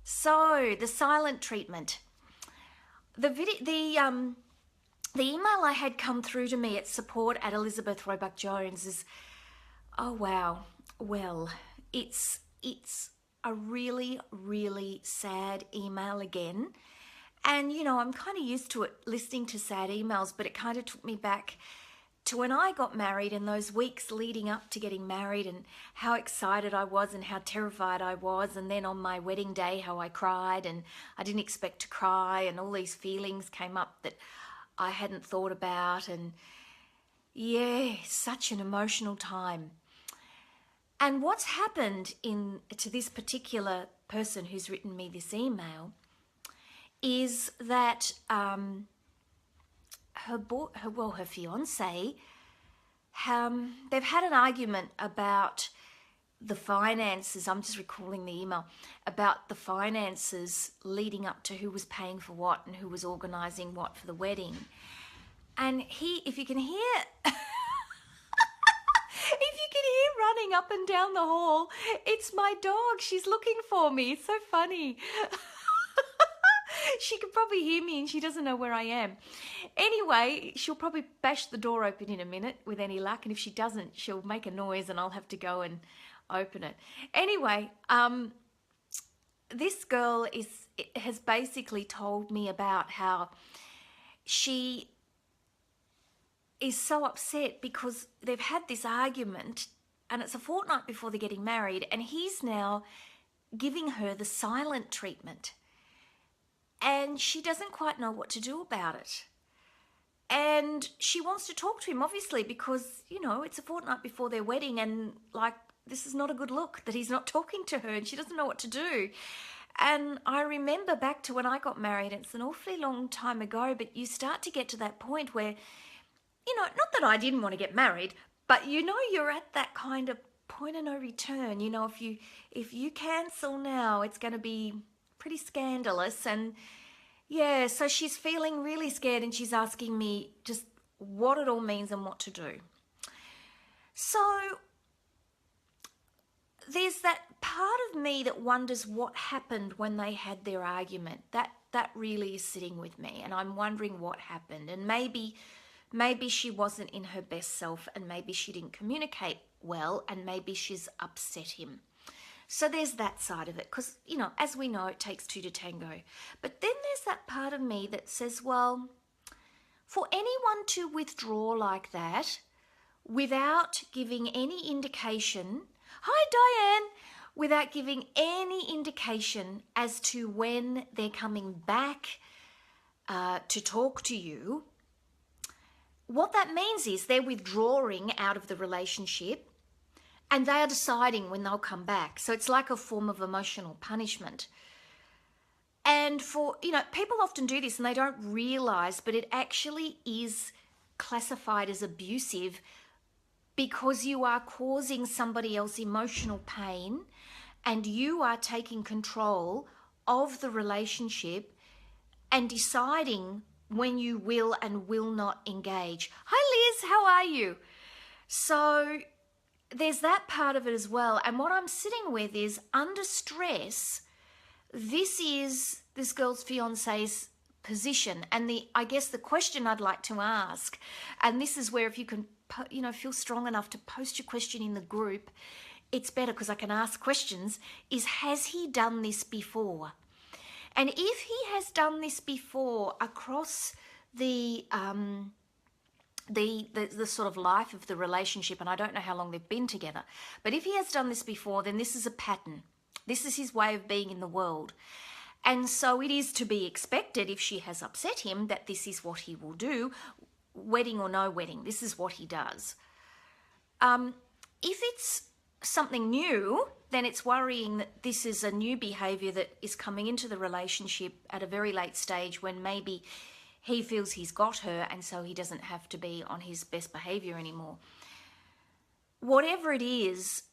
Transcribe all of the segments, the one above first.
So, the silent treatment. The email I had come through to me at support at Elizabeth Roebuck-Jones is, oh wow, well, it's a really, really sad email again. And, you know, I'm kind of used to it listening to sad emails, but it kind of took me back to when I got married and those weeks leading up to getting married and how excited I was and how terrified I was. And then on my wedding day, how I cried and I didn't expect to cry and all these feelings came up that I hadn't thought about. And yeah, such an emotional time. And what's happened to this particular person who's written me this email is that her fiance, they've had an argument about the finances. I'm just recalling the email about the finances leading up to who was paying for what and who was organising what for the wedding. And if you can hear, if you can hear running up and down the hall, it's my dog. She's looking for me. It's so funny. She can probably hear me and she doesn't know where I am. Anyway, she'll probably bash the door open in a minute with any luck. And if she doesn't, she'll make a noise and I'll have to go and open it. Anyway, this girl has basically told me about how she is so upset because they've had this argument and it's a fortnight before they're getting married and he's now giving her the silent treatment. And she doesn't quite know what to do about it. And she wants to talk to him, obviously, because, you know, it's a fortnight before their wedding and, like, this is not a good look that he's not talking to her and she doesn't know what to do. And I remember back to when I got married, it's an awfully long time ago, but you start to get to that point where, you know, not that I didn't want to get married, but, you know, you're at that kind of point of no return. You know, if you cancel now, it's going to be pretty scandalous. And yeah, so she's feeling really scared and she's asking me just what it all means and what to do. So there's that part of me that wonders what happened when they had their argument. That really is sitting with me and I'm wondering what happened. And maybe she wasn't in her best self and maybe she didn't communicate well and maybe she's upset him. So there's that side of it because, you know, as we know, it takes two to tango. But then there's that part of me that says, well, for anyone to withdraw like that without giving any indication, hi Diane, without giving any indication as to when they're coming back to talk to you, what that means is they're withdrawing out of the relationship and they are deciding when they'll come back. So it's like a form of emotional punishment. And for, you know, people often do this and they don't realise, but it actually is classified as abusive because you are causing somebody else emotional pain and you are taking control of the relationship and deciding when you will and will not engage. Hi Liz, how are you? So there's that part of it as well. And what I'm sitting with is under stress, this is this girl's fiance's position. And I guess the question I'd like to ask, and this is where if you can, you know, feel strong enough to post your question in the group, it's better because I can ask questions, is has he done this before? And if he has done this before across the sort of life of the relationship, and I don't know how long they've been together, but if he has done this before, then this is a pattern. This is his way of being in the world. And so it is to be expected if she has upset him that this is what he will do, wedding or no wedding, this is what he does. If it's something new, then it's worrying that this is a new behaviour that is coming into the relationship at a very late stage when maybe he feels he's got her and so he doesn't have to be on his best behaviour anymore. Whatever it is,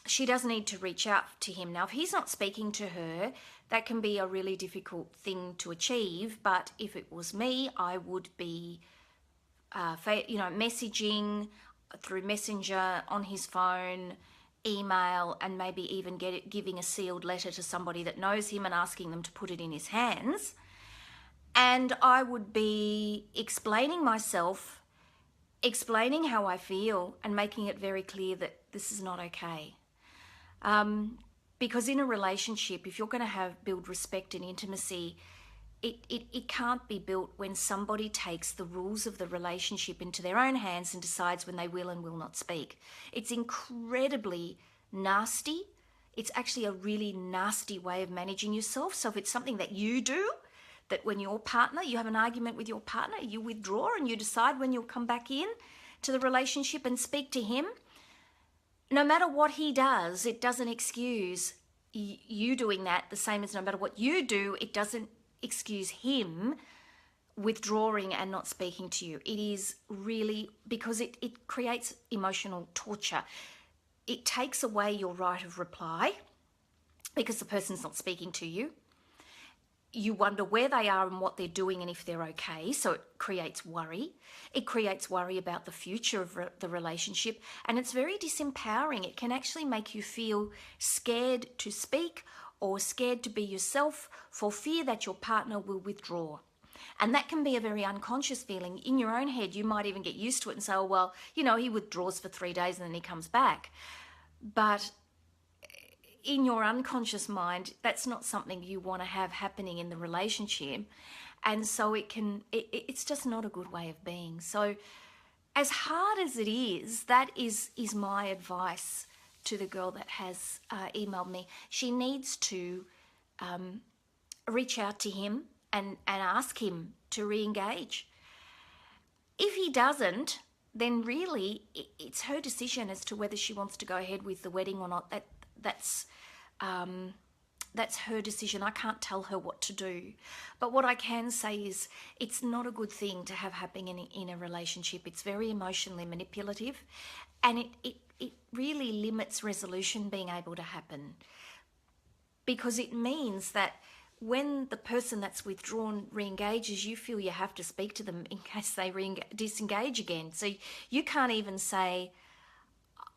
she does need to reach out to him. Now, if he's not speaking to her, that can be a really difficult thing to achieve. But if it was me, I would be, messaging through Messenger on his phone, email and maybe even giving a sealed letter to somebody that knows him and asking them to put it in his hands. And I would be explaining myself, explaining how I feel, and making it very clear that this is not okay. Because in a relationship, if you're going to build respect and intimacy, it can't be built when somebody takes the rules of the relationship into their own hands and decides when they will and will not speak. It's incredibly nasty. It's actually a really nasty way of managing yourself. So if it's something that you do, that when you have an argument with your partner, you withdraw and you decide when you'll come back in to the relationship and speak to him, no matter what he does, it doesn't excuse you doing that, the same as no matter what you do, it doesn't excuse him withdrawing and not speaking to you. It is really, because it creates emotional torture. It takes away your right of reply because the person's not speaking to you. You wonder where they are and what they're doing and if they're okay. So it creates worry. It creates worry about the future of the relationship. And it's very disempowering. It can actually make you feel scared to speak or scared to be yourself for fear that your partner will withdraw. And that can be a very unconscious feeling. In your own head, you might even get used to it and say, oh, well, he withdraws for 3 days and then he comes back. But in your unconscious mind, that's not something you want to have happening in the relationship. And so it's just not a good way of being. So as hard as it is, that is my advice to the girl that has emailed me. She needs to reach out to him and ask him to re-engage. If he doesn't, then really it's her decision as to whether she wants to go ahead with the wedding or not. That's her decision. I can't tell her what to do. But what I can say is it's not a good thing to have happening in a relationship. It's very emotionally manipulative, and it really limits resolution being able to happen, because it means that when the person that's withdrawn re-engages, you feel you have to speak to them in case they disengage again. So you can't even say,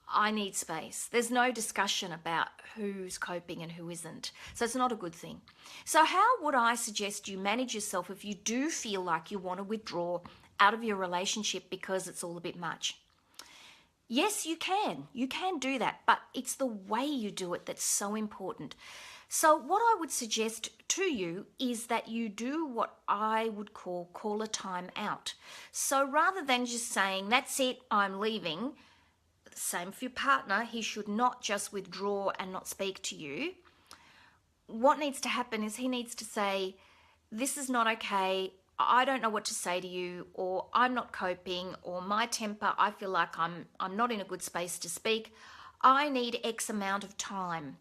I need space. There's no discussion about who's coping and who isn't. So it's not a good thing. So how would I suggest you manage yourself if you do feel like you want to withdraw out of your relationship because it's all a bit much? Yes, you can. You can do that, but it's the way you do it that's so important. So what I would suggest to you is that you do what I would call a time out. So rather than just saying, that's it, I'm leaving, same for your partner, he should not just withdraw and not speak to you. What needs to happen is he needs to say, this is not okay, I don't know what to say to you, or I'm not coping, or my temper, I feel like I'm not in a good space to speak. I need X amount of time.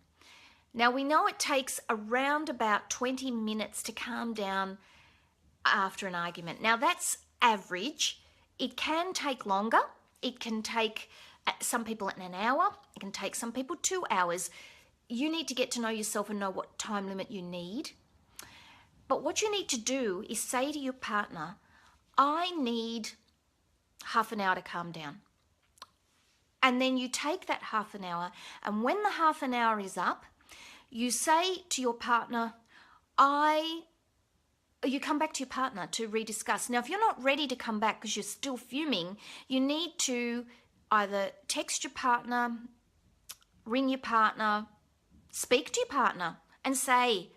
Now we know it takes around about 20 minutes to calm down after an argument. Now that's average. It can take longer. It can take some people in an hour. It can take some people 2 hours. You need to get to know yourself and know what time limit you need. But what you need to do is say to your partner, I need half an hour to calm down. And then you take that half an hour, and when the half an hour is up, you say to your partner, you come back to your partner to rediscuss. Now, if you're not ready to come back because you're still fuming, you need to either text your partner, ring your partner, speak to your partner and say,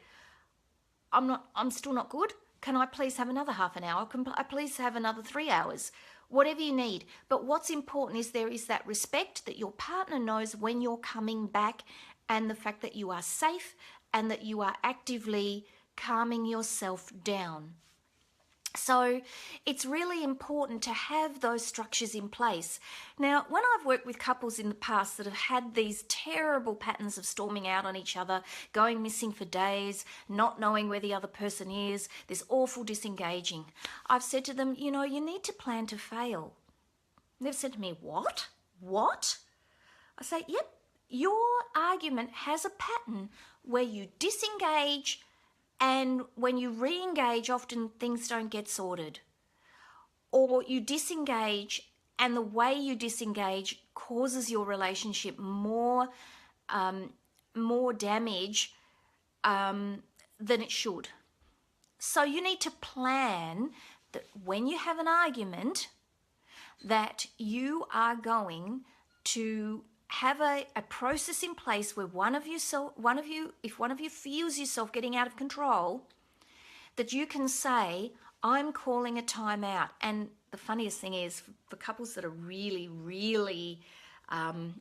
I'm still not good. Can I please have another half an hour? Can I please have another 3 hours? Whatever you need. But what's important is there is that respect that your partner knows when you're coming back, and the fact that you are safe and that you are actively calming yourself down. So it's really important to have those structures in place. Now, when I've worked with couples in the past that have had these terrible patterns of storming out on each other, going missing for days, not knowing where the other person is, this awful disengaging, I've said to them, you need to plan to fail. They've said to me, what? What? I say, yep, your argument has a pattern where you disengage, and when you re-engage, often things don't get sorted. Or you disengage, and the way you disengage causes your relationship more damage than it should. So you need to plan that when you have an argument, that you are going to have a process in place where if one of you feels yourself getting out of control, that you can say, I'm calling a timeout. And the funniest thing is, for couples that are really, really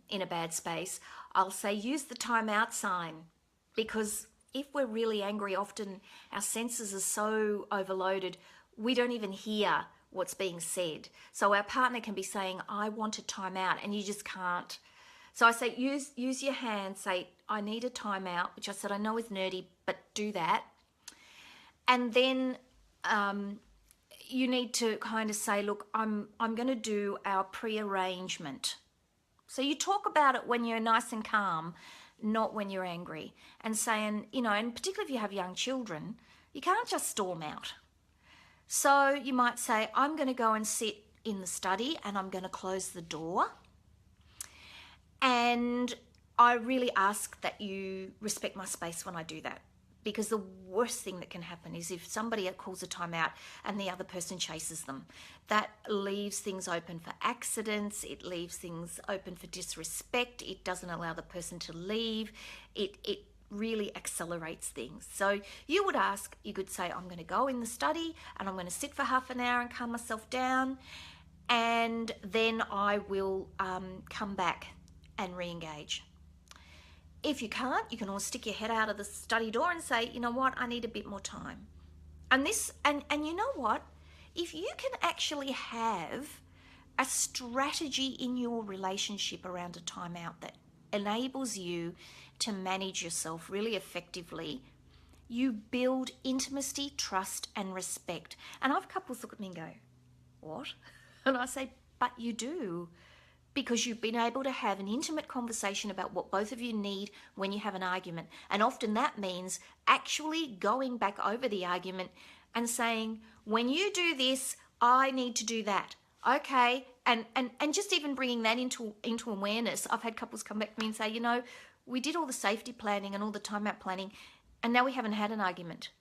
in a bad space, I'll say use the timeout sign, because if we're really angry, often our senses are so overloaded, we don't even hear what's being said. So our partner can be saying, I want a timeout, and you just can't. So I say, use your hand, say, I need a timeout, which I said I know is nerdy, but do that. And then you need to kind of say, look, I'm going to do our pre-arrangement. So you talk about it when you're nice and calm, not when you're angry. And saying, and particularly if you have young children, you can't just storm out. So you might say, I'm going to go and sit in the study and I'm going to close the door. And I really ask that you respect my space when I do that. Because the worst thing that can happen is if somebody calls a timeout and the other person chases them. That leaves things open for accidents. It leaves things open for disrespect. It doesn't allow the person to leave. It really accelerates things. So you could say, I'm going to go in the study and I'm going to sit for half an hour and calm myself down. And then I will come back and re-engage. If you can't, you can always stick your head out of the study door and say, you know what, I need a bit more time. And you know what? If you can actually have a strategy in your relationship around a timeout that enables you to manage yourself really effectively, you build intimacy, trust, and respect. And I have couples look at me and go, what? And I say, but you do. Because you've been able to have an intimate conversation about what both of you need when you have an argument. And often that means actually going back over the argument and saying, when you do this, I need to do that. Okay. And just even bringing that into awareness. I've had couples come back to me and say, we did all the safety planning and all the timeout planning, and now we haven't had an argument.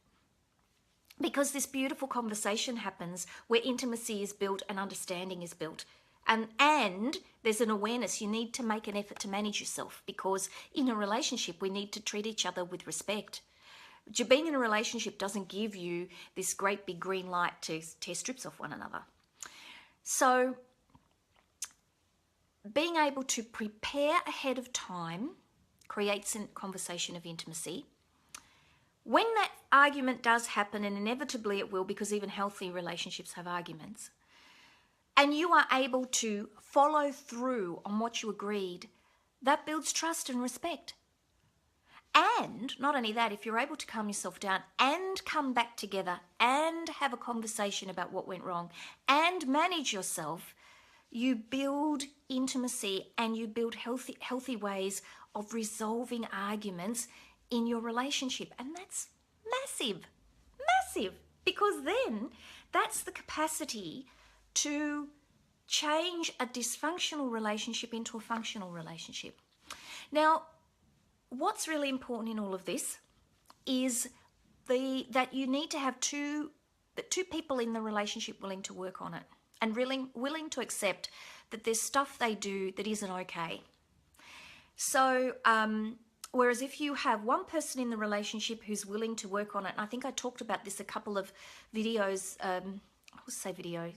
Because this beautiful conversation happens where intimacy is built and understanding is built. And there's an awareness. You need to make an effort to manage yourself, because in a relationship, we need to treat each other with respect. But being in a relationship doesn't give you this great big green light to tear strips off one another. So being able to prepare ahead of time creates a conversation of intimacy. When that argument does happen, and inevitably it will, because even healthy relationships have arguments, and you are able to follow through on what you agreed, that builds trust and respect. And not only that, if you're able to calm yourself down and come back together and have a conversation about what went wrong and manage yourself, you build intimacy and you build healthy ways of resolving arguments in your relationship. And that's massive, because then that's the capacity to change a dysfunctional relationship into a functional relationship. Now, what's really important in all of this is that you need to have two people in the relationship willing to work on it and willing to accept that there's stuff they do that isn't okay. So, whereas if you have one person in the relationship who's willing to work on it, and I think I talked about this a couple of videos, I will say video,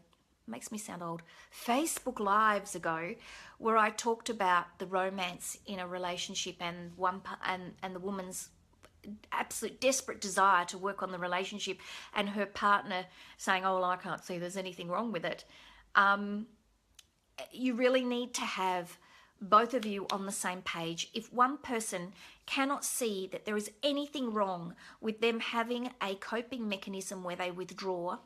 makes me sound old, Facebook Lives ago, where I talked about the romance in a relationship and the woman's absolute desperate desire to work on the relationship, and her partner saying, oh, well, I can't see there's anything wrong with it. You really need to have both of you on the same page. If one person cannot see that there is anything wrong with them having a coping mechanism where they withdraw,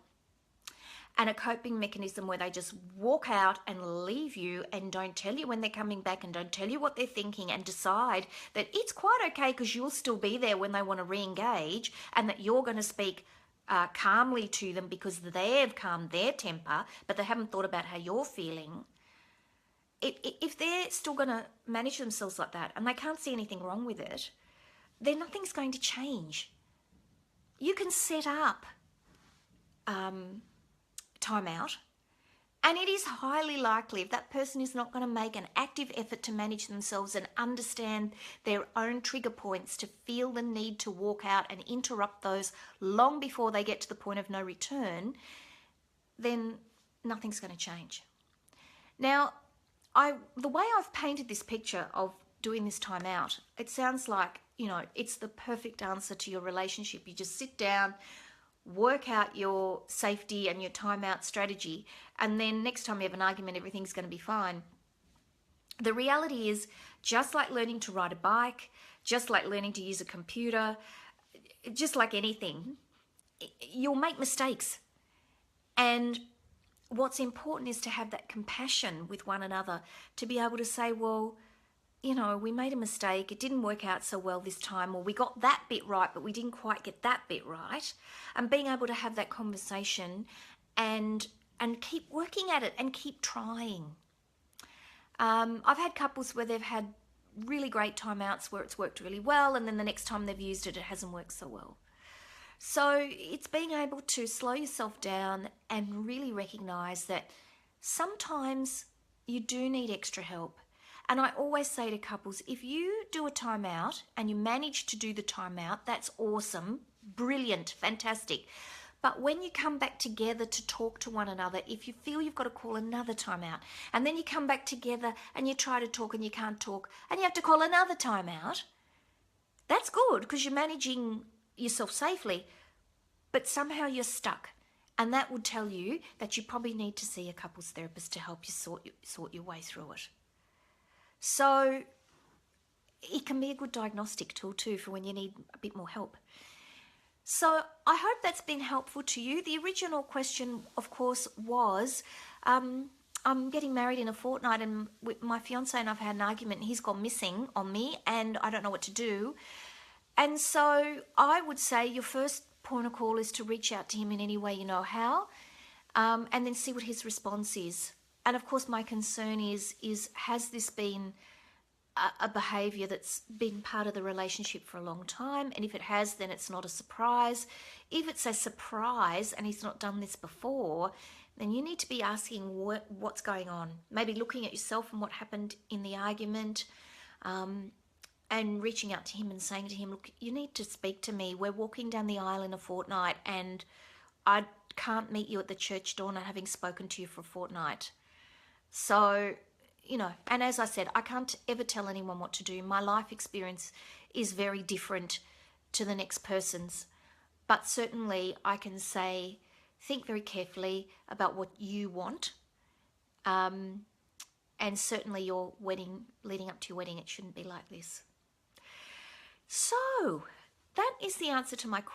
and a coping mechanism where they just walk out and leave you and don't tell you when they're coming back and don't tell you what they're thinking, and decide that it's quite okay because you'll still be there when they want to re-engage, and that you're going to speak calmly to them because they've calmed their temper, but they haven't thought about how you're feeling. if they're still going to manage themselves like that and they can't see anything wrong with it, then nothing's going to change. You can set up timeout, and it is highly likely if that person is not going to make an active effort to manage themselves and understand their own trigger points, to feel the need to walk out and interrupt those long before they get to the point of no return, then nothing's going to change. Now, the way I've painted this picture of doing this time out, it sounds like, it's the perfect answer to your relationship. You just sit down, work out your safety and your timeout strategy, and then next time you have an argument, everything's going to be fine. The reality is, just like learning to ride a bike, just like learning to use a computer, just like anything, you'll make mistakes. And what's important is to have that compassion with one another, to be able to say, well, we made a mistake, it didn't work out so well this time, or we got that bit right, but we didn't quite get that bit right. And being able to have that conversation and keep working at it and keep trying. I've had couples where they've had really great timeouts where it's worked really well, and then the next time they've used it, it hasn't worked so well. So it's being able to slow yourself down and really recognize that sometimes you do need extra help. And I always say to couples, if you do a timeout and you manage to do the timeout, that's awesome, brilliant, fantastic. But when you come back together to talk to one another, if you feel you've got to call another timeout, and then you come back together and you try to talk and you can't talk, and you have to call another timeout, that's good because you're managing yourself safely, but somehow you're stuck. And that would tell you that you probably need to see a couples therapist to help you sort your way through it. So it can be a good diagnostic tool too for when you need a bit more help. So I hope that's been helpful to you. The original question, of course, was I'm getting married in a fortnight, and my fiance and I've had an argument, and he's gone missing on me and I don't know what to do. And so I would say your first point of call is to reach out to him in any way you know how, and then see what his response is. And of course, my concern is has this been a behaviour that's been part of the relationship for a long time? And if it has, then it's not a surprise. If it's a surprise and he's not done this before, then you need to be asking what's going on. Maybe looking at yourself and what happened in the argument, and reaching out to him and saying to him, look, you need to speak to me. We're walking down the aisle in a fortnight and I can't meet you at the church door not having spoken to you for a fortnight. So, and as I said, I can't ever tell anyone what to do. My life experience is very different to the next person's. But certainly I can say, think very carefully about what you want. And certainly your wedding, leading up to your wedding, it shouldn't be like this. So that is the answer to my question.